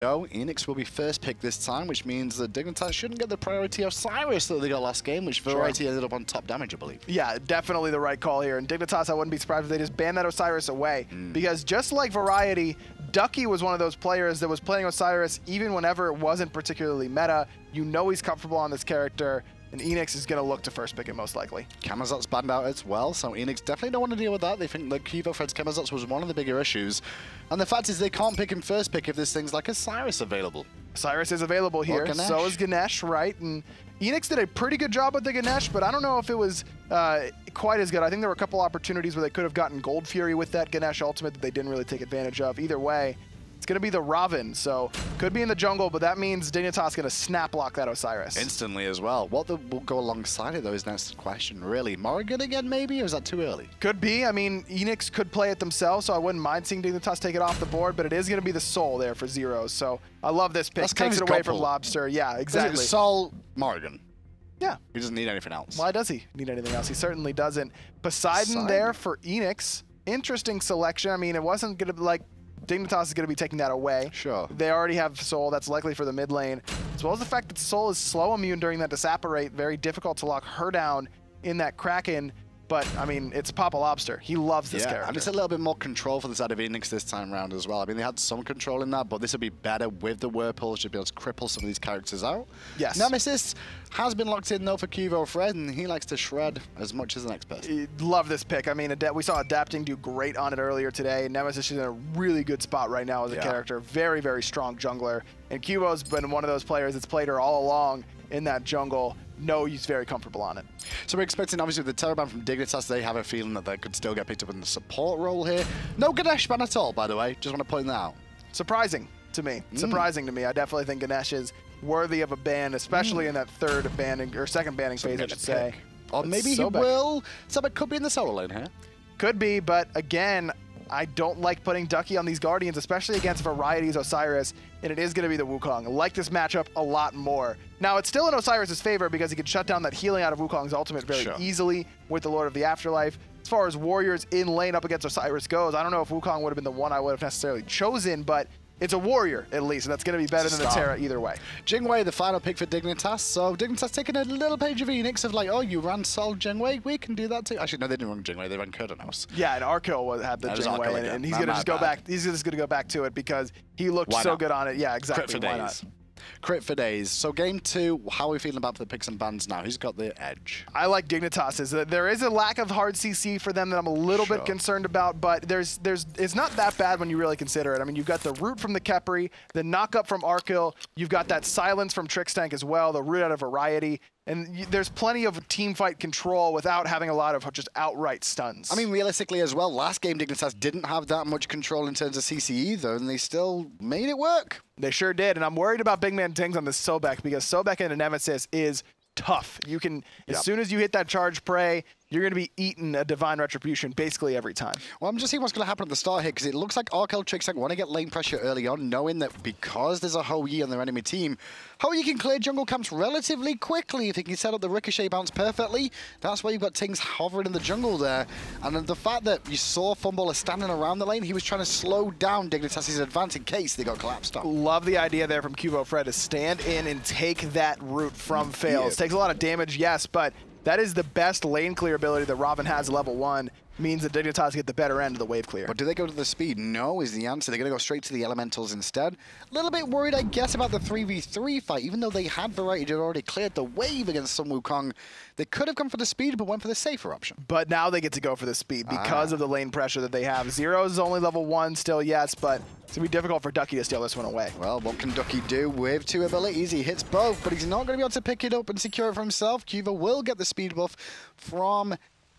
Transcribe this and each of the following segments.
go. Eanix will be first pick this time, which means that Dignitas shouldn't get the priority of Cyrus that they got last game, which Variety ended up on top damage, I believe. Yeah, definitely the right call here. And Dignitas, I wouldn't be surprised if they just banned that Osiris away. Because just like Variety, Ducky was one of those players that was playing Osiris even whenever it wasn't particularly meta. You know he's comfortable on this character. And Eanix is going to look to first pick it most likely. Camazot's banned out as well, so Eanix definitely don't want to deal with that. They think that Kivo Fred's Camazot's was one of the bigger issues. And the fact is they can't pick him first pick if there's things like Osiris available. Osiris is available here, so is Ganesh, right? And Eanix did a pretty good job with the Ganesh, but I don't know if it was quite as good. I think there were a couple opportunities where they could have gotten Gold Fury with that Ganesh ultimate that they didn't really take advantage of. Either way, it's going to be the Raven, so could be in the jungle, but that means Dignitas going to snap block that Osiris. Instantly as well. What will go alongside it, though, is next question, really. Morrigan again, maybe, or is that too early? Could be. I mean, Eanix could play it themselves, so I wouldn't mind seeing Dignitas take it off the board, but it is going to be the Soul there for zeros, so I love this pick. Takes it away from Lobster. Yeah, exactly. Soul, Morrigan. Yeah. He doesn't need anything else. Why does he need anything else? He certainly doesn't. Poseidon there for Eanix. Interesting selection. I mean, it wasn't going to be like Dignitas is going to be taking that away. Sure. They already have Soul. That's likely for the mid lane. As well as the fact that Soul is slow immune during that Disapparate. Very difficult to lock her down in that Kraken. But, I mean, it's Papa Lobster. He loves this character. And it's a little bit more control for the side of Eanix this time around as well. I mean, they had some control in that, but this would be better with the Whirlpools to be able to cripple some of these characters out. Yes. Nemesis has been locked in, though, for Kivo Fred, and he likes to shred as much as the next person. Love this pick. I mean, we saw Adapting do great on it earlier today. Nemesis is in a really good spot right now as a character. Very, very strong jungler. And Kivo's been one of those players that's played her all along in that jungle. No, he's very comfortable on it. So we're expecting, obviously, with the Terror ban from Dignitas, they have a feeling that they could still get picked up in the support role here. No Ganesh ban at all, by the way. Just want to point that out. Surprising to me. Surprising to me. I definitely think Ganesh is worthy of a ban, especially in that third banning, or second banning phase, I should say. Or maybe he will. Sobek could be in the solo lane here. Could be, but again, I don't like putting Ducky on these Guardians, especially against Variety's Osiris, and it is going to be the Wukong. I like this matchup a lot more. Now, it's still in Osiris' favor because he can shut down that healing out of Wukong's ultimate very easily with the Lord of the Afterlife. As far as warriors in lane up against Osiris goes, I don't know if Wukong would have been the one I would have necessarily chosen, but it's a warrior, at least, and that's going to be better than the Terra either way. Jingwei, the final pick for Dignitas. So Dignitas taking a little page of Eanix of like, oh, you ran Sol Jingwei, we can do that too. Actually, no, they didn't run Jingwei, they ran Kurdanos. Yeah, and Arkill had the Jingwei, and he's going to just go back. He's just going to go back to it because he looked so good on it. Yeah, exactly. Crit for days. Crit for days. So game 2, how are we feeling about the picks and bans now? Who's got the edge? I like Dignitas. There is a lack of hard CC for them that I'm a little bit concerned about, but it's not that bad when you really consider it. I mean, you've got the root from the Khepri, the knock up from Arkill, you've got that silence from Trickstank as well, the root out of Variety. And there's plenty of team fight control without having a lot of just outright stuns. I mean, realistically as well, last game Dignitas didn't have that much control in terms of CC either, and they still made it work. They sure did, and I'm worried about Big Man Tings on this Sobek because Sobek in a Nemesis is tough. You can, as soon as you hit that charge prey, you're going to be eating a Divine Retribution basically every time. Well, I'm just seeing what's going to happen at the start here, because it looks like Arkel Trickstank want to get lane pressure early on, knowing that because there's a Hou-Yi on their enemy team, Hou-Yi can clear jungle camps relatively quickly if he can set up the Ricochet bounce perfectly. That's why you've got Tings hovering in the jungle there. And the fact that you saw Fumballer standing around the lane, he was trying to slow down Dignitas' advance in case they got collapsed on. Love the idea there from Kivo Fred to stand in and take that root from Fails. Takes a lot of damage, yes, but that is the best lane clear ability that Robin has level 1. Means that Dignitas get the better end of the wave clear. But do they go to the speed? No is the answer. They're going to go straight to the elementals instead. A little bit worried, I guess, about the 3v3 fight. Even though they had Variety, they'd already cleared the wave against Sun Wukong. They could have gone for the speed, but went for the safer option. But now they get to go for the speed because of the lane pressure that they have. Zeros is only level 1 still, yes, but it's going to be difficult for Ducky to steal this one away. Well, what can Ducky do with 2 abilities? He hits both, but he's not going to be able to pick it up and secure it for himself. Kiva will get the speed buff from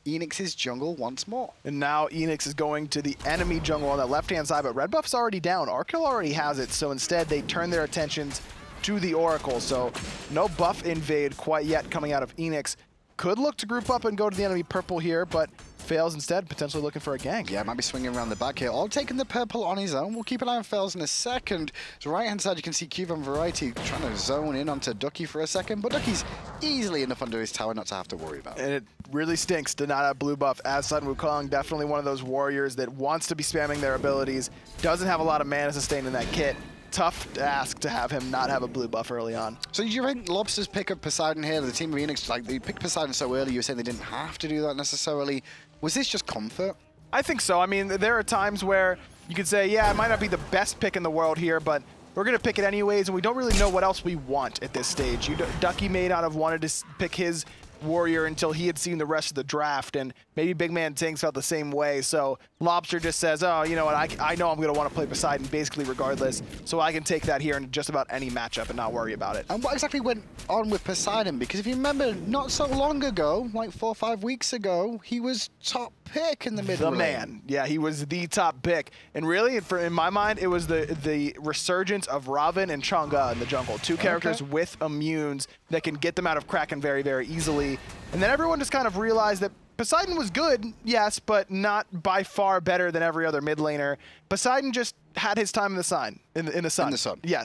Eanix's jungle once more. And now Eanix is going to the enemy jungle on that left-hand side, but red buff's already down. Arkill already has it, so instead they turn their attentions to the Oracle. So no buff invade quite yet coming out of Eanix. Could look to group up and go to the enemy purple here, but Fails instead, potentially looking for a gank. Yeah, might be swinging around the back here, or taking the purple on his own. We'll keep an eye on Fails in a second. So right-hand side, you can see Cuba and Variety trying to zone in onto Ducky for a second, but Ducky's easily enough under his tower not to have to worry about it. And it really stinks to not have blue buff as Sun Wukong. Definitely one of those warriors that wants to be spamming their abilities, doesn't have a lot of mana sustain in that kit. tough ask to have him not have a blue buff early on. So do you think Lobster's pick of Poseidon here, the team of Eanix, like they picked Poseidon so early, you were saying they didn't have to do that necessarily. Was this just comfort? I think so. I mean, there are times where you could say, yeah, it might not be the best pick in the world here, but we're going to pick it anyways, and we don't really know what else we want at this stage. Ducky may not have wanted to pick his warrior until he had seen the rest of the draft, and maybe Big Man Tings felt the same way. So Lobster just says, oh, you know what, I know I'm going to want to play Poseidon basically regardless, so I can take that here in just about any matchup and not worry about it. And what exactly went on with Poseidon? Because if you remember, not so long ago, like 4 or 5 weeks ago, he was top pick in the mid lane. The man. Yeah, he was the top pick. And really, in my mind, it was the resurgence of Raven and Chang'e in the jungle. Two characters with immunes that can get them out of Kraken very, very easily. And then everyone just kind of realized that Poseidon was good, yes, but not by far better than every other mid laner. Poseidon just had his time in the sun. In the sun. Yeah.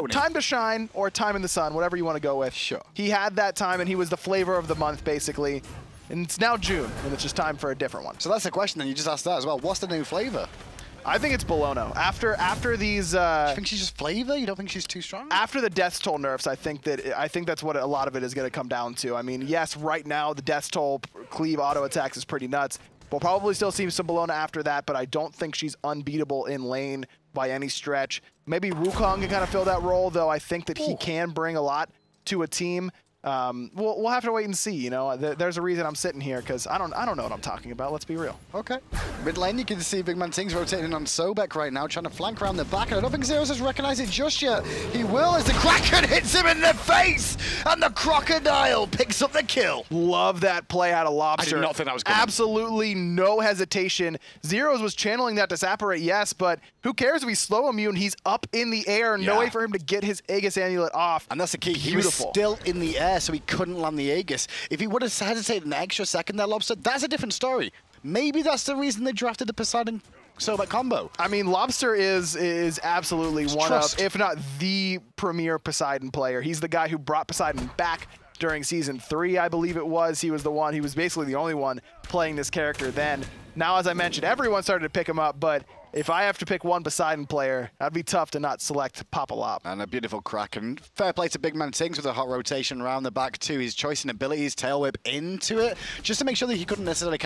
Time to shine or time in the sun, whatever you want to go with. Sure. He had that time, and he was the flavor of the month, basically. And it's now June, and it's just time for a different one. So that's the question, then. You just asked that as well. What's the new flavor? I think it's Bolono. After these, you think she's just flavor? You don't think she's too strong? After the Death's Toll nerfs, I think that's what a lot of it is going to come down to. I mean, yes, right now the Death's Toll cleave auto attacks is pretty nuts. We'll probably still see some Bolono after that, but I don't think she's unbeatable in lane by any stretch. Maybe Wukong can kind of fill that role, though. I think that he can bring a lot to a team. We'll have to wait and see. You know, there's a reason I'm sitting here because I don't know what I'm talking about. Let's be real. Okay. Mid lane, you can see Big Man Tings rotating on Sobek right now, trying to flank around the back. And I don't think Zeros has recognized it just yet. He will as the Kraken hits him in the face, and the Crocodile picks up the kill. Love that play out of Lobster. I did not think that was good. Absolutely no hesitation. Zeros was channeling that Disapparate, yes, but who cares if he's slow immune? He's up in the air. No way for him to get his Aegis Amulet off. And that's the key. He was still in the air, so he couldn't land the Aegis. If he would have hesitated an extra second there, Lobster, that's a different story. Maybe that's the reason they drafted the Poseidon Sobek combo. I mean, Lobster is absolutely one of, if not the premier Poseidon player. He's the guy who brought Poseidon back during Season 3, I believe it was. He was the one, he was basically the only one playing this character then. Now, as I mentioned, everyone started to pick him up, but if I have to pick one Poseidon player, that'd be tough to not select Papalop. And a beautiful Kraken. Fair play to Big Man Tings with a hot rotation around the back too. His choice in abilities, tail whip into it, just to make sure that he couldn't necessarily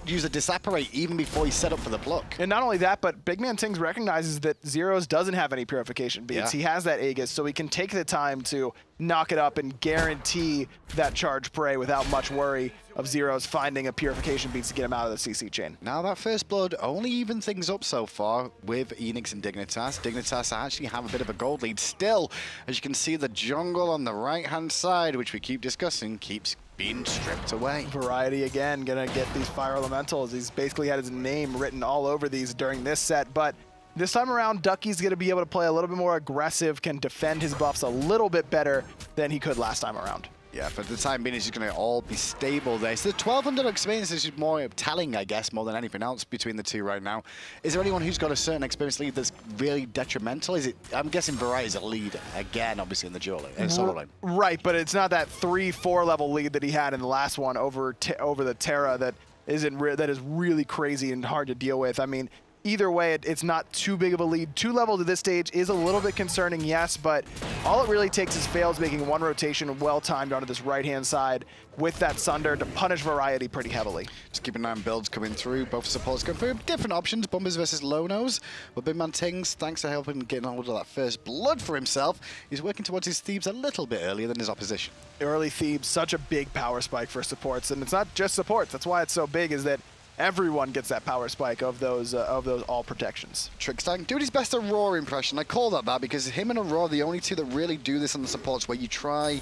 use the Disapparate even before he set up for the pluck. And not only that, but Big Man Tings recognizes that Zeros doesn't have any purification beats. He has that Aegis, so he can take the time to knock it up and guarantee that charge prey without much worry of Zeros finding a purification beats to get him out of the CC chain. Now that first blood only even things up so far with Eanix and Dignitas. Dignitas actually have a bit of a gold lead still. As you can see, the jungle on the right-hand side, which we keep discussing, keeps being stripped away. Variety again, gonna get these fire elementals. He's basically had his name written all over these during this set, but this time around, Ducky's going to be able to play a little bit more aggressive, can defend his buffs a little bit better than he could last time around. Yeah, for the time being, it's just going to all be stable there. So the 1,200 experience is more telling, I guess, more than anything else between the two right now. Is there anyone who's got a certain experience lead that's really detrimental? Is it? I'm guessing Variety's a lead again, obviously, in the duel solo lane. Right, but it's not that 3-4 level lead that he had in the last one over the Terra that is really crazy and hard to deal with. I mean, either way, it's not too big of a lead. 2 levels at this stage is a little bit concerning, yes, but all it really takes is Fails making one rotation well-timed onto this right-hand side with that Sunder to punish Variety pretty heavily. Just keep an eye on builds coming through. Both supports going through different options, Bombers versus Lonos. But Big Man Tings, thanks to helping getting hold of that first blood for himself, he's working towards his Thebes a little bit earlier than his opposition. Early Thebes, such a big power spike for supports, and it's not just supports. That's why it's so big, is that everyone gets that power spike of those all protections. Trickstang doing his best Aurora impression. I call that because him and Aurora are the only two that really do this on the supports, where you try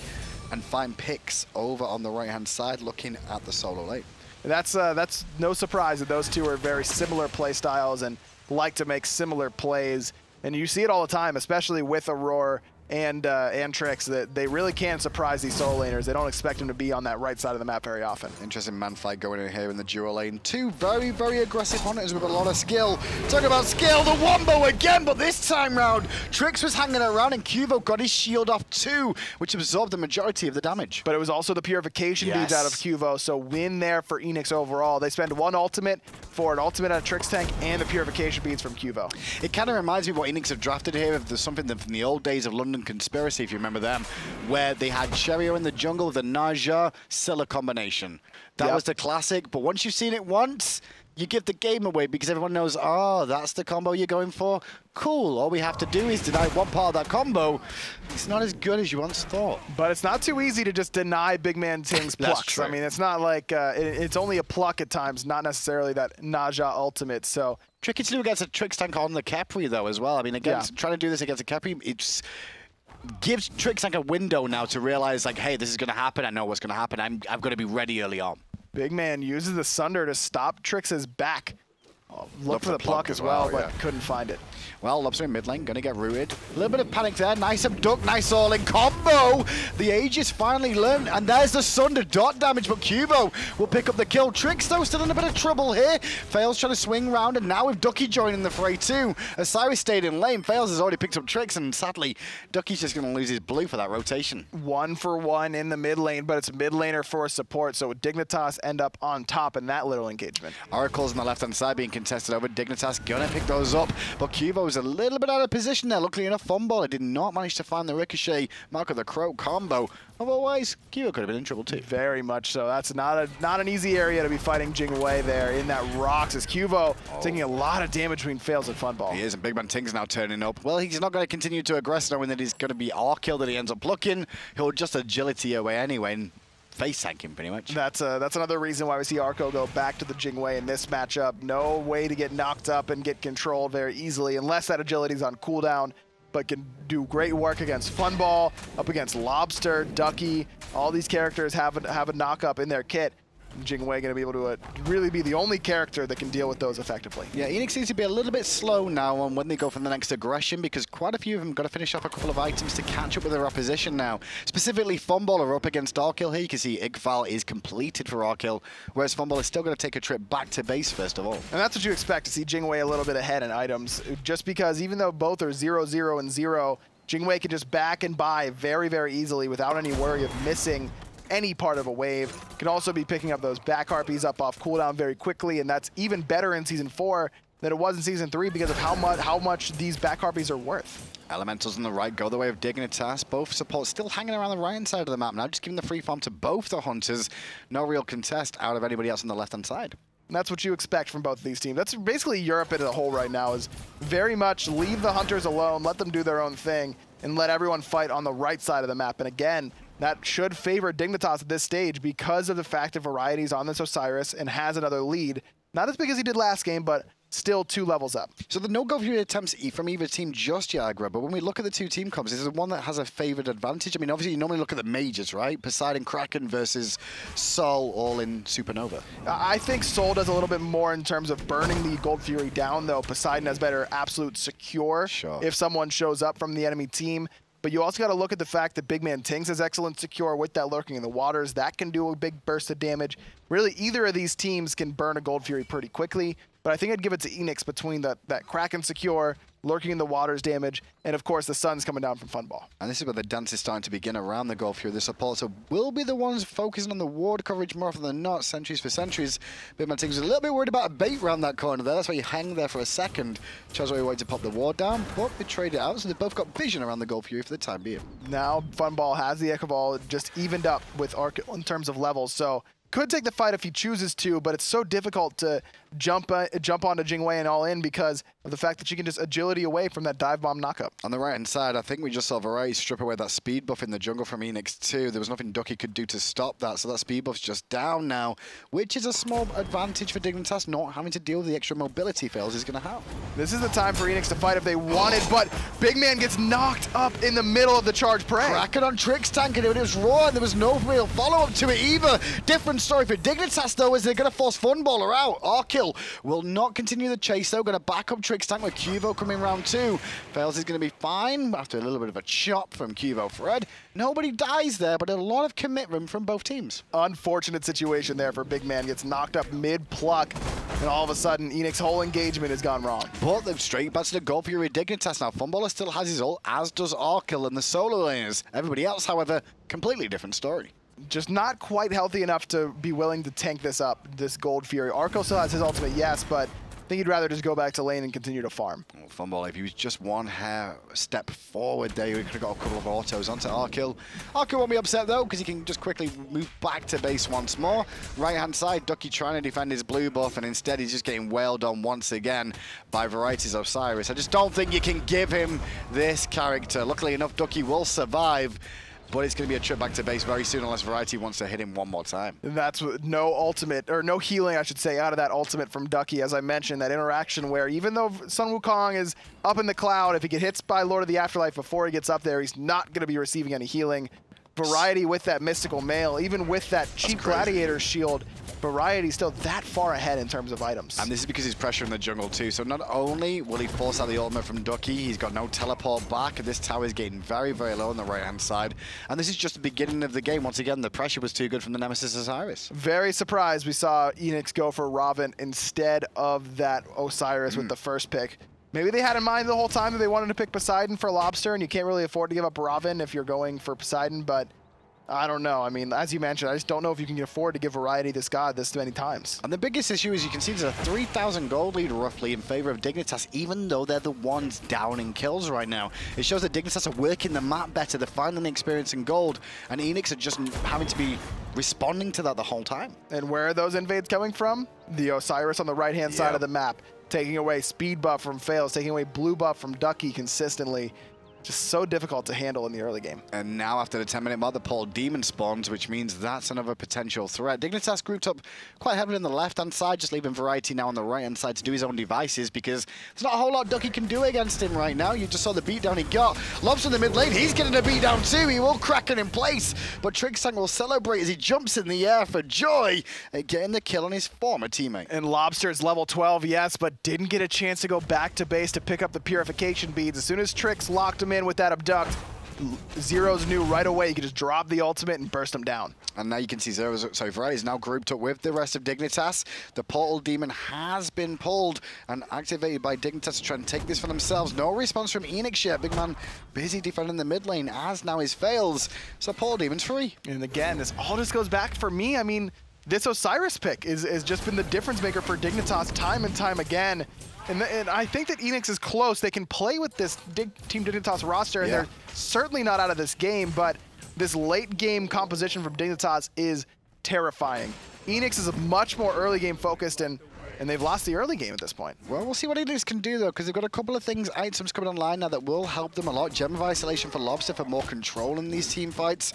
and find picks over on the right-hand side looking at the solo lane. That's no surprise that those two are very similar play styles and like to make similar plays. And you see it all the time, especially with Aurora and Trix that they really can surprise these solo laners. They don't expect them to be on that right side of the map very often. Interesting man fight going in here in the duo lane. Two very, very aggressive hunters with a lot of skill. Talking about skill, the wombo again, but this time round, Trix was hanging around and Cuvo got his shield off too, which absorbed the majority of the damage. But it was also the purification beads out of Cuvo, so win there for Eanix overall. They spend one ultimate for an ultimate out of Trix tank and the purification beads from Cuvo. It kind of reminds me of what Eanix have drafted here. If there's something from the old days of London Conspiracy, if you remember them, where they had Cherio in the jungle with the Naja Scylla combination. That was the classic, but once you've seen it once, you give the game away because everyone knows, oh, that's the combo you're going for. Cool, all we have to do is deny one part of that combo. It's not as good as you once thought. But it's not too easy to just deny Big Man Ting's plucks. I mean, it's not like, it's only a pluck at times, not necessarily that Naja ultimate, so. Tricky to do against a Trix tank on the Capri, though, as well. I mean, against trying to do this against a Capri, it's gives Trix tank a window now to realize, like, hey, this is going to happen. I know what's going to happen. I've got to be ready early on. Big Man uses the Sunder to stop Trix's back. Look for the pluck as well, but couldn't find it. Well, Lobster in mid lane, gonna get rooted. A little bit of panic there. Nice abduct, nice all-in combo. The Aegis finally learned, and there's the Sunder dot damage, but Cuvo will pick up the kill. Trix, though, still in a bit of trouble here. Fails trying to swing round, and now with Ducky joining the fray too. Osiris stayed in lane. Fails has already picked up Trix, and sadly, Ducky's just gonna lose his blue for that rotation. 1-for-1 in the mid lane, but it's mid laner for support, so Dignitas end up on top in that little engagement. Oracle's on the left-hand side being contested over. Dignitas gonna pick those up, but Cuvo's a little bit out of position there. Luckily enough, Fumble did not manage to find the Ricochet Mark of the Crow combo. Otherwise, Cuvo could have been in trouble too. Very much so. That's not an easy area to be fighting Jingwei there in that rocks, as Cuvo taking a lot of damage between fails and Funball. He is, and Big Man Ting's now turning up. Well, he's not going to continue to aggress knowing that he's going to be R-kill that he ends up plucking. He'll just agility away anyway and face tank him pretty much. That's another reason why we see Arco go back to the Jingwei in this matchup. No way to get knocked up and get controlled very easily unless that agility's on cooldown, but can do great work against Funball, up against Lobster, Ducky. All these characters have a knock up in their kit. Jingwei going to be able to really be the only character that can deal with those effectively. Yeah, Eanix seems to be a little bit slow now on when they go for the next aggression because quite a few of them got to finish off a couple of items to catch up with their opposition now. Specifically, Fumble are up against Arkill here. You can see Igfal is completed for Arkill, whereas Fumble is still going to take a trip back to base first of all. And that's what you expect to see Jingwei a little bit ahead in items, just because even though both are 0-0 and 0, Jingwei can just back and buy very, very easily without any worry of missing any part of a wave. Can also be picking up those back harpies up off cooldown very quickly, and that's even better in Season 4 than it was in Season 3 because of how much these back harpies are worth. Elementals on the right go the way of Dignitas. Both supports still hanging around the right-hand side of the map now, just giving the free farm to both the Hunters. No real contest out of anybody else on the left-hand side. And that's what you expect from both of these teams. That's basically Europe as a whole right now, is very much leave the Hunters alone, let them do their own thing, and let everyone fight on the right side of the map. And again, that should favor Dignitas at this stage because of the fact that Variety's on this Osiris and has another lead. Not as big as he did last game, but still 2 levels up. So the no-go view attempts from either team just Yagra, but when we look at the 2 team comps, is the one that has a favored advantage? I mean, obviously you normally look at the majors, right? Poseidon Kraken versus Sol all in Supernova. I think Sol does a little bit more in terms of burning the Gold Fury down, though Poseidon has better absolute secure if someone shows up from the enemy team. But you also got to look at the fact that Big Man Tings has excellent secure with that lurking in the waters. That can do a big burst of damage. Really, either of these teams can burn a Gold Fury pretty quickly. But I think I'd give it to Eanix between that Kraken secure, lurking in the waters damage, and of course the sun's coming down from Funball. And this is where the dance is starting to begin around the Gold Fury. The support so will be the ones focusing on the ward coverage more often than not, sentries for sentries. Big Man Tings was a little bit worried about a bait around that corner there. That's why you hang there for a second. Chazoi waited to pop the ward down, but they trade it out, so they both got vision around the Gold Fury for the time being. Now Funball has the Echo Ball just evened up with Arc in terms of levels, so could take the fight if he chooses to, but it's so difficult to jump onto Jingwei and all in because of the fact that you can just agility away from that dive bomb knockup. On the right-hand side, I think we just saw Variety strip away that speed buff in the jungle from Eanix too. There was nothing Ducky could do to stop that, so that speed buff's just down now, which is a small advantage for Dignitas, not having to deal with the extra mobility fails he's going to have. This is the time for Eanix to fight if they wanted, but Big Man gets knocked up in the middle of the charge prey. Kraken on Trix tank, and it was raw, and there was no real follow-up to it either. Different different story for Dignitas, though, as they're going to force Funballer out. Arkil will not continue the chase, though. Going to back up Trix Tank with Cuvo coming round 2. Fails is going to be fine after a little bit of a chop from Cuvo Fred. Nobody dies there, but a lot of commitment from both teams. Unfortunate situation there for Big Man. Gets knocked up mid-pluck, and all of a sudden, Eanix's whole engagement has gone wrong. But they've straight back to the goal for your Dignitas now. Funballer still has his ult, as does Arkil and the solo laners. Everybody else, however, completely different story. Just not quite healthy enough to be willing to tank this up, this Gold Fury. Arkil still has his ultimate, yes, but I think he'd rather just go back to lane and continue to farm. Well, Funballer, if he was just one step forward there, he could have got a couple of autos onto Arkil. Arkil won't be upset, though, because he can just quickly move back to base once more. Right-hand side, Ducky trying to defend his blue buff, and instead he's just getting wailed on once again by Varieties Osiris. I just don't think you can give him this character. Luckily enough, Ducky will survive. But it's going to be a trip back to base very soon unless Variety wants to hit him one more time. And that's no ultimate, or no healing, I should say, out of that ultimate from Ducky. As I mentioned, that interaction where even though Sun Wukong is up in the cloud, if he gets hit by Lord of the Afterlife before he gets up there, he's not going to be receiving any healing. Variety with that mystical mail, even with that cheap gladiator shield, Variety still that far ahead in terms of items. And this is because he's pressuring the jungle too. So not only will he force out the ultimate from Ducky, he's got no teleport back. This tower is getting very, very low on the right-hand side. And this is just the beginning of the game. Once again, the pressure was too good from the Nemesis Osiris. Very surprised we saw Eanix go for Robin instead of that Osiris with the first pick. Maybe they had in mind the whole time that they wanted to pick Poseidon for Lobster, and you can't really afford to give up Robin if you're going for Poseidon, but I don't know. I mean, as you mentioned, I just don't know if you can afford to give Variety this god this many times. And the biggest issue is you can see there's a 3,000 gold lead roughly in favor of Dignitas, even though they're the ones down in kills right now. It shows that Dignitas are working the map better. They're finally experiencing gold, and Eanix are just having to be responding to that the whole time. And where are those invades coming from? The Osiris on the right-hand side of the map, taking away speed buff from Fails, taking away blue buff from Ducky consistently. Just so difficult to handle in the early game. And now after the 10-minute mark, the Paul Demon spawns, which means that's another potential threat. Dignitas grouped up quite heavily on the left-hand side, just leaving Variety now on the right-hand side to do his own devices, because there's not a whole lot Ducky can do against him right now. You just saw the beatdown he got. Lobster in the mid lane, he's getting a beatdown too. He will crack it in place, but Trix Tank will celebrate as he jumps in the air for joy at getting the kill on his former teammate. And Lobster is level 12, yes, but didn't get a chance to go back to base to pick up the purification beads. As soon as Trix locked him in with that abduct, Zero's knew right away he could just drop the ultimate and burst him down. And now you can see Variety is now grouped up with the rest of Dignitas. The Portal Demon has been pulled and activated by Dignitas to try and take this for themselves. No response from Eanix yet. Big Man busy defending the mid lane as now his Fails. So Portal Demon's free. And again, this all just goes back for me. I mean, this Osiris pick has just been the difference maker for Dignitas time and time again. And I think that Eanix is close. They can play with this Team Dignitas roster, and they're certainly not out of this game, but this late game composition from Dignitas is terrifying. Eanix is much more early game focused, and they've lost the early game at this point. Well, we'll see what Eanix can do, though, because they've got a couple of items coming online now that will help them a lot. Gem of Isolation for Lobster for more control in these team fights.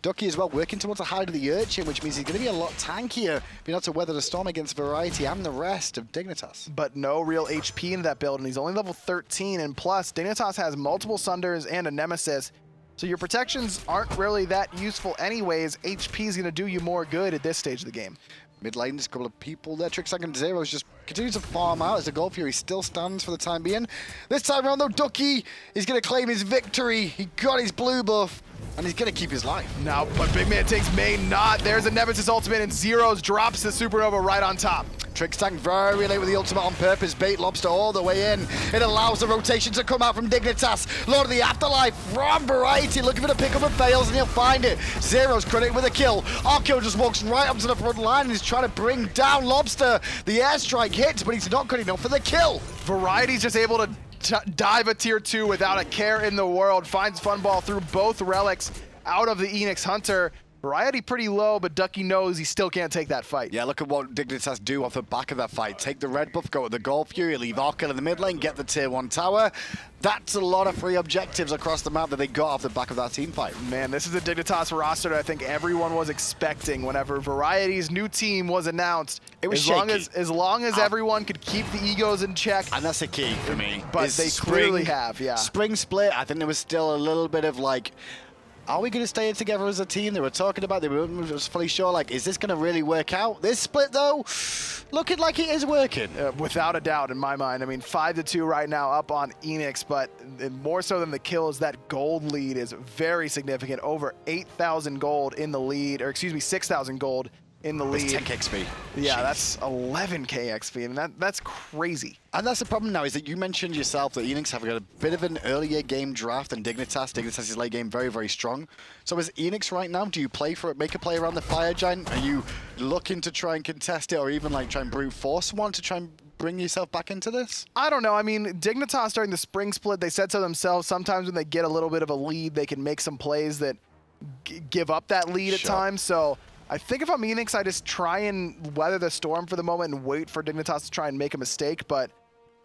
Ducky as well, working towards the hide of the Urchin, which means he's going to be a lot tankier, being able to weather the storm against Variety and the rest of Dignitas. But no real HP into that build, and he's only level 13, and plus, Dignitas has multiple Sunders and a Nemesis, so your protections aren't really that useful anyways. HP is going to do you more good at this stage of the game. Mid lane, there's a couple of people there. Trix Tank and Zero's just continues to farm out as the Gold Fury still stands for the time being. This time around, though, Ducky is going to claim his victory. He got his blue buff, and he's going to keep his life. Now, but Big Man takes main not. There's a Nemesis ultimate, and Zero's drops the Supernova right on top. Trix Tank very late with the ultimate on purpose. Bait Lobster all the way in. It allows the rotation to come out from Dignitas. Lord of the Afterlife from Variety, looking for the pick up and Fails, and he'll find it. Zero's credited with a kill. Arkil just walks right up to the front line and is trying to bring down Lobster. The airstrike hits, but he's not good enough for the kill. Variety's just able to dive a tier 2 without a care in the world. Finds Funball through both relics out of the Eanix Hunter. Variety pretty low, but Ducky knows he still can't take that fight. Yeah, look at what Dignitas do off the back of that fight. Take the red buff, go with the Gold Fury, leave Arkil in the mid lane, get the tier 1 tower. That's a lot of free objectives across the map that they got off the back of that team fight. Man, this is a Dignitas roster that I think everyone was expecting whenever Variety's new team was announced. It was as long as everyone could keep the egos in check. And that's the key for me. But they clearly have, yeah. Spring split, I think there was still a little bit of like, are we going to stay together as a team? They were talking about, they weren't fully sure, like, is this going to really work out? This split, though, looking like it is working. Without a doubt, in my mind. I mean, 5-2 right now up on Eanix, but more so than the kills, that gold lead is very significant. Over 8,000 gold in the lead, or excuse me, 6,000 gold in the lead. That's 10k XP. Yeah, Jeez. that's 11k XP. I mean, that's crazy. And that's the problem now, is that you mentioned yourself that Eanix have got a bit of an earlier game draft than Dignitas. Dignitas' late game very, very strong. So as Eanix right now, do you play for it, make a play around the Fire Giant? Are you looking to try and contest it, or even like try and brute force one to try and bring yourself back into this? I don't know. I mean, Dignitas during the spring split, they said so themselves, sometimes when they get a little bit of a lead, they can make some plays that give up that lead at times. So I think if I'm Eanix, I just try and weather the storm for the moment and wait for Dignitas to try and make a mistake. But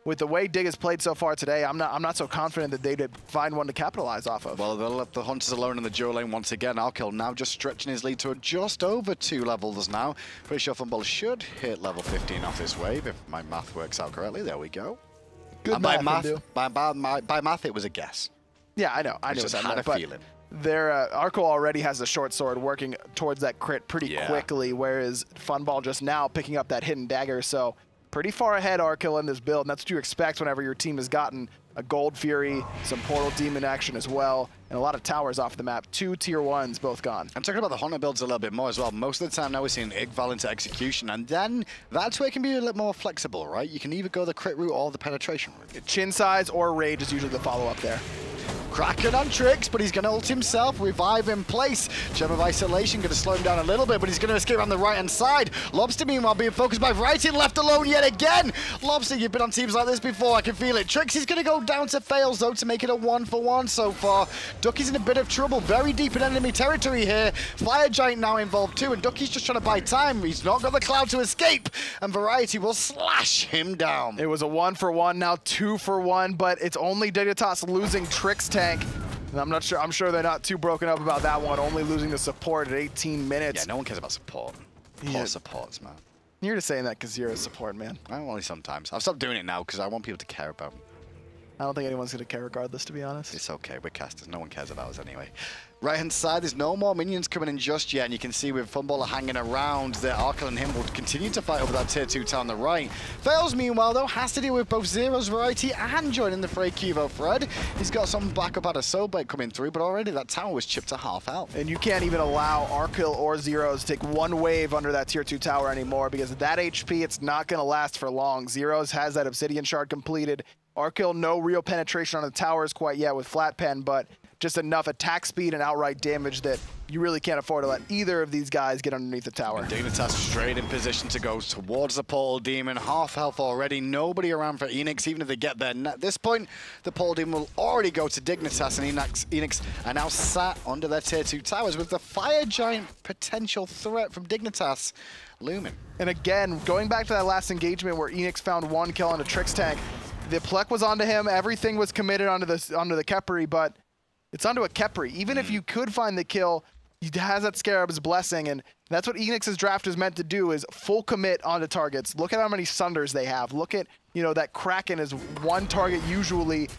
with the way Dig has played so far today, I'm not so confident that they'd find one to capitalize off of. Well, they'll let the Hunters alone in the duo lane once again. Arkill now just stretching his lead to just over 2 levels now. Pretty sure Fumble should hit level 15 off this wave, if my math works out correctly. There we go. Good by math, by math, it was a guess. Yeah, I know. I just had a feeling. Their Arco already has the short sword working towards that crit pretty quickly, whereas Funball just now picking up that hidden dagger. So pretty far ahead, Arkill, in this build, and that's what you expect whenever your team has gotten a Gold Fury, some Portal Demon action as well, and a lot of towers off the map. 2 tier 1s both gone. I'm talking about the Hunter builds a little bit more as well. Most of the time now we're seeing Igval into execution, and then that's where it can be a little more flexible, right? You can either go the crit route or the penetration route. Chin size or rage is usually the follow-up there. Kraken on tricks, but he's going to ult himself. Revive in place. Gem of Isolation going to slow him down a little bit, but he's going to escape on the right-hand side. Lobster, meanwhile, being focused by Variety and left alone yet again. Lobster, you've been on teams like this before. I can feel it. Tricks is going to go down to fails, though, to make it a 1-for-1 so far. Ducky's in a bit of trouble. Very deep in enemy territory here. Fire Giant now involved, too, and Ducky's just trying to buy time. He's not got the cloud to escape, and Variety will slash him down. It was a 1-for-1, now 2-for-1, but it's only Dignitas losing Tricks tank. And I'm not sure. I'm sure they're not too broken up about that one. Only losing the support at 18 minutes. Yeah, no one cares about support. Poor supports, man. You're just saying that because you're a support man. I'm only sometimes. I've stopped doing it now because I want people to care about me. I don't think anyone's going to care regardless, to be honest. It's okay. We're casters. No one cares about us anyway. Right-hand side, there's no more minions coming in just yet, and you can see with Funballer hanging around that Arkill and him will continue to fight over that tier 2 tower on the right. Fails, meanwhile, though, has to deal with both Zero's Variety and joining the fray Kivo Fred. He's got some backup out of Soulbait coming through, but already that tower was chipped to half health. And you can't even allow Arkill or Zeros to take one wave under that tier 2 tower anymore, because at that HP, it's not going to last for long. Zeros has that Obsidian Shard completed. Arkill, no real penetration on the towers quite yet with Flat Pen, but just enough attack speed and outright damage that you really can't afford to let either of these guys get underneath the tower. And Dignitas straight in position to go towards the Portal Demon. Half health already. Nobody around for Eanix, even if they get there. And at this point, the Portal Demon will already go to Dignitas, and Eanix are now sat under their tier 2 towers with the Fire Giant potential threat from Dignitas looming. And again, going back to that last engagement where Eanix found 1 kill on a Tricks tank, the Plek was onto him, everything was committed onto the Khepri, but it's onto a Khepri. Even if you could find the kill, he has that Scarab's Blessing, and that's what Eanix's draft is meant to do, is full commit onto targets. Look at how many Sunders they have. Look at, you know, that Kraken is 1 target usually.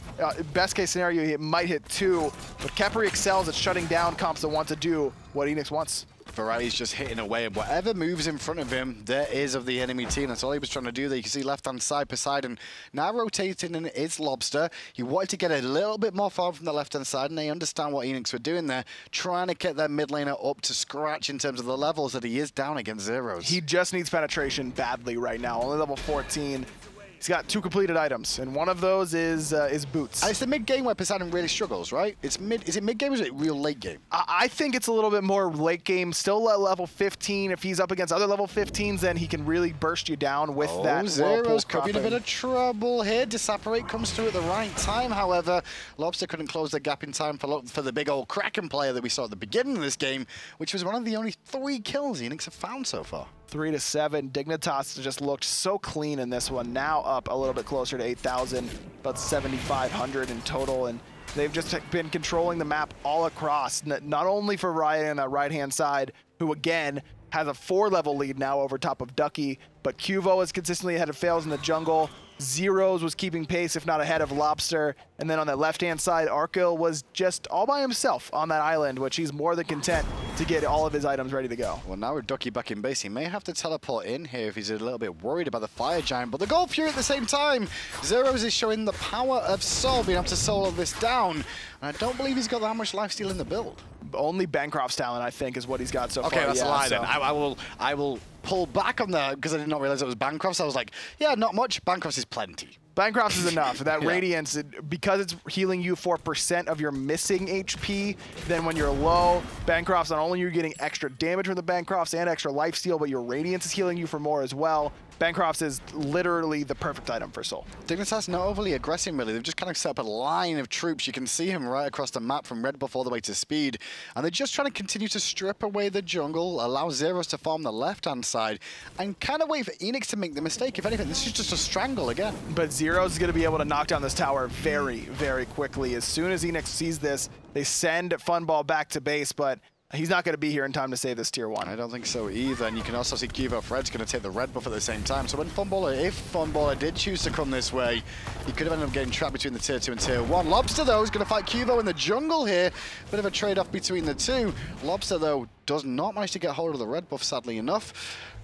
Best case scenario, it might hit 2, but Khepri excels at shutting down comps that want to do what Eanix wants. Variety's just hitting away, and whatever moves in front of him, there is of the enemy team. That's all he was trying to do there. You can see left-hand side, Poseidon now rotating in his Lobster. He wanted to get a little bit more far from the left-hand side, and they understand what Eanix were doing there, trying to get their mid laner up to scratch in terms of the levels that he is down against Zeros. He just needs penetration badly right now, only level 14. He's got 2 completed items, and one of those is boots. And it's the mid game where Poseidon really struggles, right? Is it mid game or is it real late game? I think it's a little bit more late game. Still at level 15. If he's up against other level 15s, then he can really burst you down with that. Zeros could be in a bit of trouble here. Disapparate comes through at the right time. However, Lobster couldn't close the gap in time for the big old Kraken player that we saw at the beginning of this game, which was one of the only 3 kills Eanix have found so far. 3-7. Dignitas just looked so clean in this one. Now up a little bit closer to 8,000, about 7,500 in total, and they've just been controlling the map all across. Not only for Riot on the right-hand side, who again has a 4-level lead now over top of Ducky, but Cuvo is consistently ahead of Fails in the jungle. Zeros was keeping pace, if not ahead of Lobster. And then on the left-hand side, Arkil was just all by himself on that island, which he's more than content to get all of his items ready to go. Well, now with Ducky back in base, he may have to teleport in here if he's a little bit worried about the Fire Giant. But the Gold Fury at the same time, Zeros is showing the power of Soul, being able to solo this down. And I don't believe he's got that much lifesteal in the build. Only Bancroft's talent, I think, is what he's got so far. Okay, that's a lie so. then. I will pull back on that because I did not realize it was Bancroft's. I was like, yeah, not much. Bancroft's is plenty. Bancroft's is enough. That yeah. Radiance, because it's healing you for % of your missing HP, then when you're low, Bancroft's, not only you're getting extra damage from the Bancroft's and extra lifesteal, but your Radiance is healing you for more as well. Bancroft's is literally the perfect item for Soul. Dignitas not overly aggressive, really. They've just kind of set up a line of troops. You can see him right across the map from red buff all the way to speed. And they're just trying to continue to strip away the jungle, allow Zeros to farm the left-hand side, and kind of wait for Eanix to make the mistake. If anything, this is just a strangle again. But Zeros is going to be able to knock down this tower very, very quickly. As soon as Eanix sees this, they send Funball back to base, but he's not going to be here in time to save this tier 1. I don't think so either, and you can also see Kivo Fred's going to take the red buff at the same time. So when Funballer, if Funballer did choose to come this way, he could have ended up getting trapped between the tier 2 and tier 1. Lobster, though, is going to fight Kivo in the jungle here. Bit of a trade-off between the two. Lobster, though, does not manage to get hold of the red buff, sadly enough,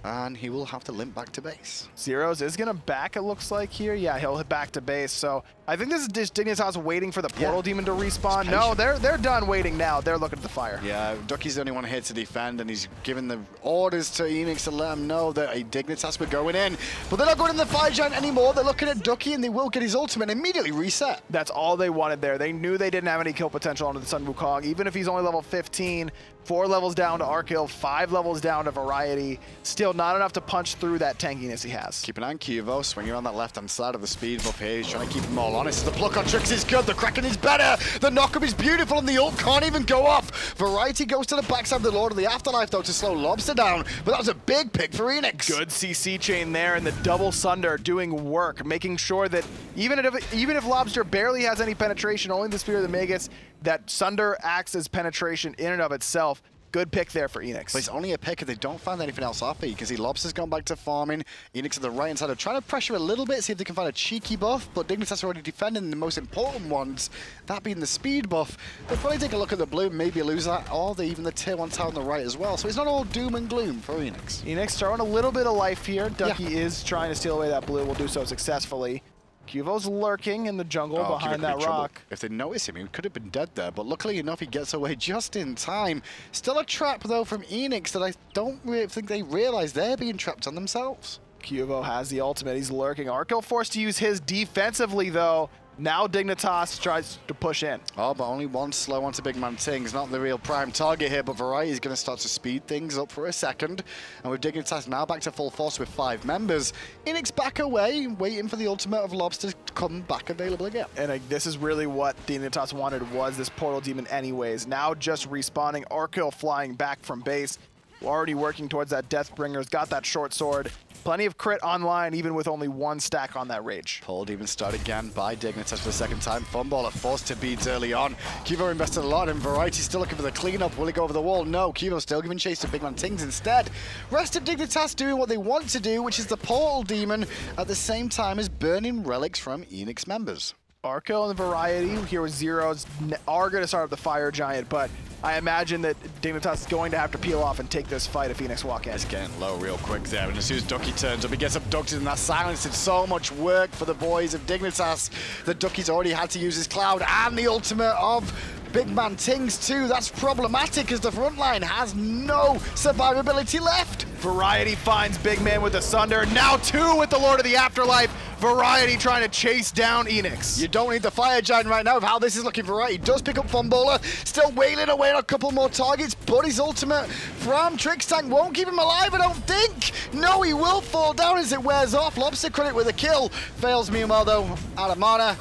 and he will have to limp back to base. Zeros is going to back, it looks like, here. Yeah, he'll hit back to base. So I think this is just Dignitas waiting for the Portal Demon to respawn. No, they're done waiting now. They're looking at the fire. Yeah, Ducky's the only one here to defend, and he's given the orders to Eanix to let him know that a Dignitas were going in. But they're not going in the Fire Giant anymore. They're looking at Ducky, and they will get his ultimate and immediately reset. That's all they wanted there. They knew they didn't have any kill potential under the Sun Wukong. Even if he's only level 15, 4 levels down to Arkil, 5 levels down to Variety. Still not enough to punch through that tankiness he has. Keep an eye on Kivo, swinging around that left-hand side of the speed buff here. He's trying to keep them all honest. The pluck on tricks is good, the Kraken is better, the knock-up is beautiful, and the ult can't even go off. Variety goes to the backside of the Lord of the Afterlife, though, to slow Lobster down, but that was a big pick for Eanix. Good CC chain there, and the double Sunder doing work, making sure that even if Lobster barely has any penetration, only the Spear of the Magus, that Sunder acts as penetration in and of itself. Good pick there for Eanix. But it's only a pick if they don't find anything else off it. You can see Lobster's gone back to farming. Eanix at the right-hand side are trying to pressure a little bit, see if they can find a cheeky buff, but Dignitas are already defending the most important ones, that being the speed buff. They'll probably take a look at the blue, maybe lose that, or even the tier 1 tower on the right as well. So it's not all doom and gloom for Eanix. Eanix throwing a little bit of life here. Ducky is trying to steal away that blue, will do so successfully. Cuvo's lurking in the jungle behind that rock. If they notice him, he could have been dead there, but luckily enough, he gets away just in time. Still a trap, though, from Eanix that I don't really think they realize they're being trapped on themselves. Cuvo has the ultimate. He's lurking. Arkil forced to use his defensively, though. Now Dignitas tries to push in. Oh, but only one slow onto Big Man Ting. He's not the real prime target here, but Variety is going to start to speed things up for a second. And with Dignitas now back to full force with 5 members, Eanix back away, waiting for the ultimate of Lobster to come back available again. And this is really what Dignitas wanted, was this Portal Demon anyways. Now just respawning, Arkil flying back from base. Already working towards that Deathbringer's got that short sword. Plenty of crit online, even with only 1 stack on that Rage. Pulled even start again by Dignitas for the second time. Funballer forced to beat early on. Kivo invested a lot, and Variety still looking for the cleanup. Will he go over the wall? No. Kivo still giving chase to Big Man Tings instead. Rest of Dignitas doing what they want to do, which is the Portal Demon, at the same time as burning relics from Eanix members. Arkil and Variety here with Zeros are going to start up the Fire Giant, but I imagine that Dignitas is going to have to peel off and take this fight if Eanix walk in. It's getting low real quick there, and as soon as Ducky turns up, he gets abducted, and that silence did so much work for the boys of Dignitas that Ducky's already had to use his Cloud and the ultimate of Big Man Tings too. That's problematic as the front line has no survivability left. Variety finds Big Man with the Sunder. Now 2 with the Lord of the Afterlife. Variety trying to chase down Eanix. You don't need the Fire Giant right now with how this is looking. Variety does pick up Funballer, still wailing away on a couple more targets, but his ultimate from Trix Tank won't keep him alive, I don't think. No, he will fall down as it wears off. Lobster credit with a kill. Fails meanwhile though, out of mana,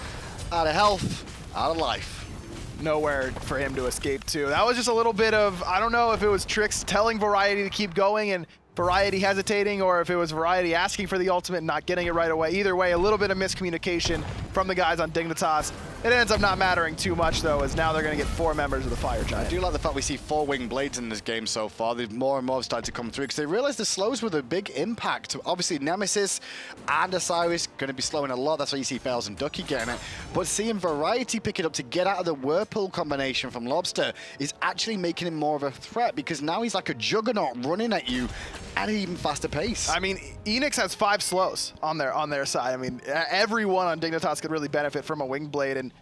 out of health, out of life. Nowhere for him to escape to. That was just a little bit of, I don't know if it was Trix telling Variety to keep going and Variety hesitating, or if it was Variety asking for the ultimate and not getting it right away. Either way, a little bit of miscommunication from the guys on Dignitas. It ends up not mattering too much, though, as now they're going to get 4 members of the Fire Giant. I do like the fact we see 4 winged blades in this game so far. There's more and more have started to come through because they realize the slows with a big impact. Obviously, Nemesis and Osiris going to be slowing a lot. That's why you see Fails and Ducky getting it. But seeing Variety pick it up to get out of the Whirlpool combination from Lobster is actually making him more of a threat because now he's like a juggernaut running at you at an even faster pace. I mean, Eanix has 5 slows on their side. I mean, everyone on Dignitas could really benefit from a winged blade, and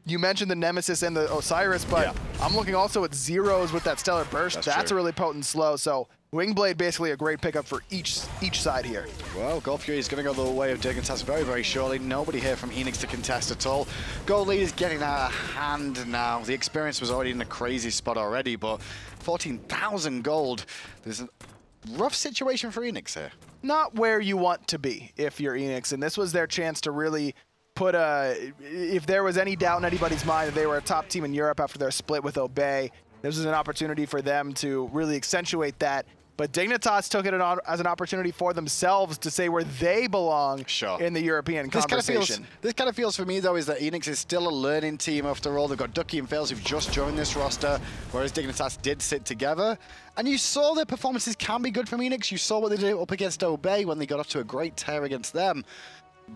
you mentioned the Nemesis and the Osiris, but I'm looking also at zeros with that Stellar Burst. That's a really potent slow, so Wingblade basically a great pickup for each side here. Well, Gold Fury is going to go the way of Dignitas very, very surely. Nobody here from Eanix to contest at all. Gold lead is getting out of hand now. The experience was already in a crazy spot already, but 14,000 gold. There's a rough situation for Eanix here. Not where you want to be if you're Eanix, and this was their chance to really put if there was any doubt in anybody's mind that they were a top team in Europe after their split with Obey, this was an opportunity for them to really accentuate that. But Dignitas took it as an opportunity for themselves to say where they belong in the European conversation. This kind of feels for me, though, is that Eanix is still a learning team after all. They've got Ducky and Fails who've just joined this roster, whereas Dignitas did sit together. And you saw their performances can be good from Eanix. You saw what they did up against Obey when they got off to a great tear against them.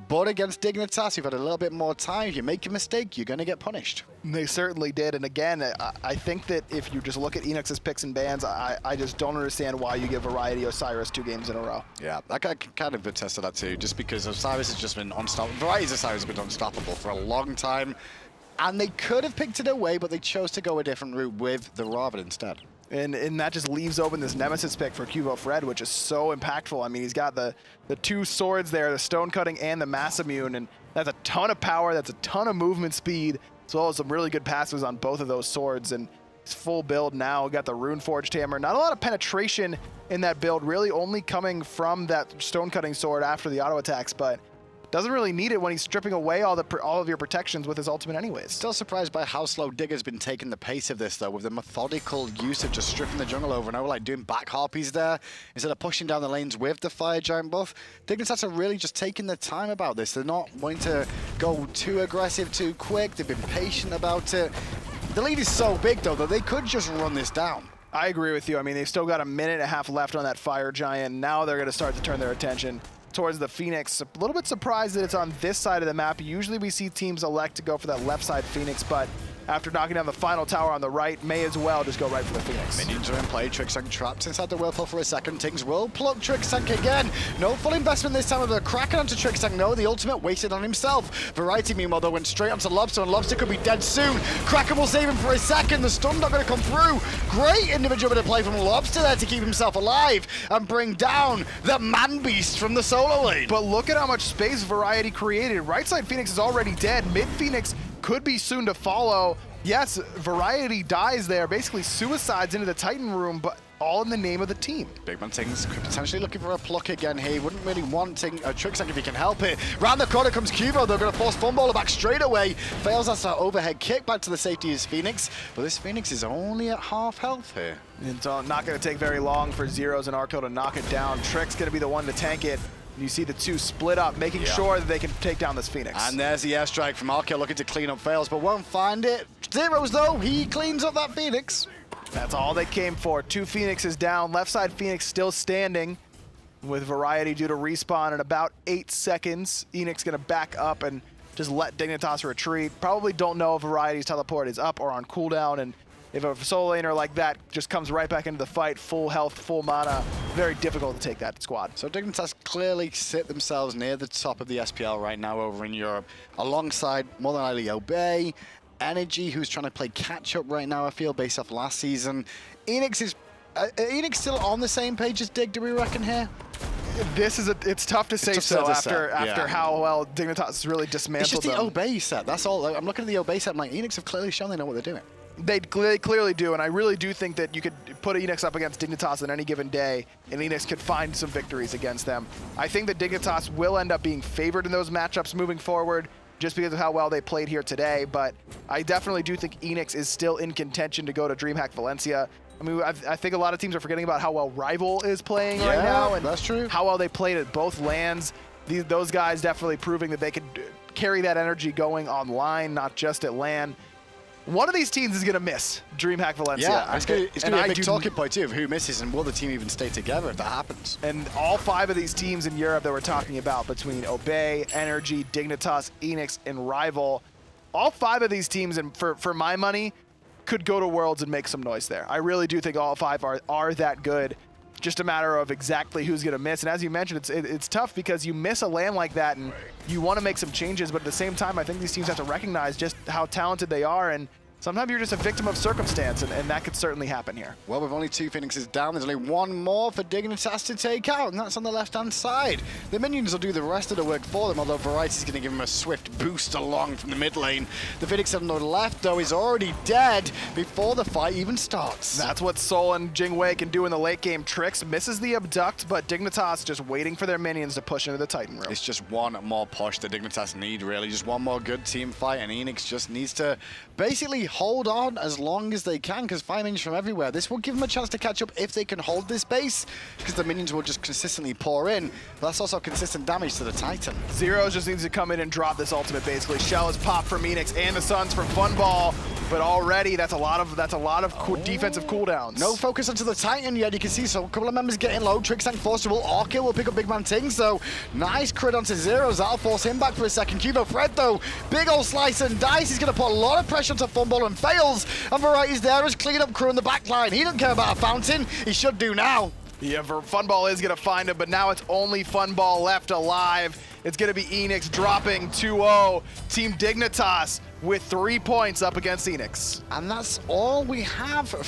But against Dignitas, you've had a little bit more time. If you make a mistake, you're going to get punished. They certainly did. And again, I think that if you just look at Eanix's picks and bans, I just don't understand why you give Variety Osiris 2 games in a row. Yeah, I can kind of attest to that too, just because Osiris has just been unstoppable. Variety's Osiris has been unstoppable for a long time. And they could have picked it away, but they chose to go a different route with the Raven instead. And that just leaves open this Nemesis pick for Cubo Fred, which is so impactful. I mean, he's got the 2 swords there, the Stone Cutting and the Mass Immune, and that's a ton of power, that's a ton of movement speed, as well as some really good passes on both of those swords. And he's full build now, got the Rune Forged Hammer. Not a lot of penetration in that build, really only coming from that Stone Cutting sword after the auto attacks, but doesn't really need it when he's stripping away all of your protections with his ultimate anyways. Still surprised by how slow Digger's been taking the pace of this, though, with the methodical use of just stripping the jungle over and over, like doing back harpies there, instead of pushing down the lanes with the Fire Giant buff. Dignitas are really just taking their time about this. They're not wanting to go too aggressive too quick. They've been patient about it. The lead is so big, though, that they could just run this down. I agree with you. I mean, they've still got a minute and a half left on that Fire Giant. Now they're going to start to turn their attention towards the Phoenix. A little bit surprised that it's on this side of the map. Usually we see teams elect to go for that left side Phoenix, but after knocking down the final tower on the right, may as well just go right for the Phoenix. Minions are in play. Tricksank trapped inside the Whirlpool for a second. Tings will pluck Tricksank again. No full investment this time with a Kraken onto Tricksank. No, the ultimate wasted on himself. Variety, meanwhile, though, went straight onto Lobster, and Lobster could be dead soon. Kraken will save him for a second. The stun not going to come through. Great individual bit of play from Lobster there to keep himself alive and bring down the man-beast from the solo lane. But look at how much space Variety created. Right side Phoenix is already dead. Mid Phoenix could be soon to follow. Yes, Variety dies there, basically suicides into the Titan room, but all in the name of the team. Big Man Tings potentially looking for a pluck again here. He wouldn't really want Tricksank if he can help it. Round the corner comes Cubo. They're going to force Funballer back straight away. Fails us that overhead kick back to the safety of his Phoenix, but this Phoenix is only at half health here. It's not going to take very long for Zeros and Arco to knock it down. Trick's going to be the one to tank it. You see the 2 split up, making sure that they can take down this Phoenix. And there's the airstrike from Arco looking to clean up Fails, but won't find it. Zeros, though, he cleans up that Phoenix. That's all they came for. 2 Phoenixes down. Left side Phoenix still standing with Variety due to respawn in about 8 seconds. Eanix going to back up and just let Dignitas retreat. Probably don't know if Variety's teleport is up or on cooldown, and if a solo laner like that just comes right back into the fight, full health, full mana, very difficult to take that squad. So Dignitas clearly sit themselves near the top of the SPL right now over in Europe, alongside more than likely Obey, Energy, who's trying to play catch-up right now, I feel, based off last season. Eanix is Eanix still on the same page as Dig, do we reckon here? It's tough to say so after how well Dignitas really dismantled them. It's just the Obey set, that's all. I'm looking at the Obey set, I'm like, Eanix have clearly shown they know what they're doing. They clearly do, and I really do think that you could put Eanix up against Dignitas on any given day, and Eanix could find some victories against them. I think that Dignitas will end up being favored in those matchups moving forward, just because of how well they played here today, but I definitely do think Eanix is still in contention to go to DreamHack Valencia. I mean, I think a lot of teams are forgetting about how well Rival is playing right now, and that's true. How well they played at both lands. Those guys definitely proving that they could carry that energy going online, not just at LAN. One of these teams is going to miss DreamHack Valencia. Yeah, it's going to be a big talking point too of who misses and will the team even stay together if that happens. And all 5 of these teams in Europe that we're talking about, between Obey, Energy, Dignitas, Eanix, and Rival, all 5 of these teams, and for my money, could go to Worlds and make some noise there. I really do think all 5 are that good. Just a matter of exactly who's going to miss. And as you mentioned, it's tough because you miss a LAN like that and you want to make some changes, but at the same time, I think these teams have to recognize just how talented they are, and sometimes you're just a victim of circumstance, and that could certainly happen here. Well, with only 2 Phoenixes down, there's only 1 more for Dignitas to take out, and that's on the left-hand side. The minions will do the rest of the work for them, although Variety's going to give them a swift boost along from the mid lane. The Phoenix on the left, though, is already dead before the fight even starts. That's what Sol and Jingwei can do in the late game. Tricks misses the abduct, but Dignitas just waiting for their minions to push into the Titan room. It's just 1 more push that Dignitas need, really. Just 1 more good team fight, and Eanix just needs to basically hold on as long as they can, because 5 minions from everywhere. This will give them a chance to catch up if they can hold this base, because the minions will just consistently pour in. But that's also consistent damage to the Titan. Zeros just needs to come in and drop this ultimate, basically. Shell is popped from Eanix and the Suns from Funball, but already that's a lot of defensive cooldowns. No focus onto the Titan yet. You can see so a couple of members getting low. Trickstank forced will Orkill will pick up Big Man Ting, so nice crit onto Zeros. That'll force him back for a second. Cubo Fred, though, big old slice and dice. He's going to put a lot of pressure onto Funball and fails. And Variety's there as clean-up crew in the back line. He doesn't care about a fountain. He should do now. Yeah, Funball is going to find him, but now it's only Funball left alive. It's going to be Eanix dropping 2-0. Team Dignitas with 3 points up against Eanix. And that's all we have from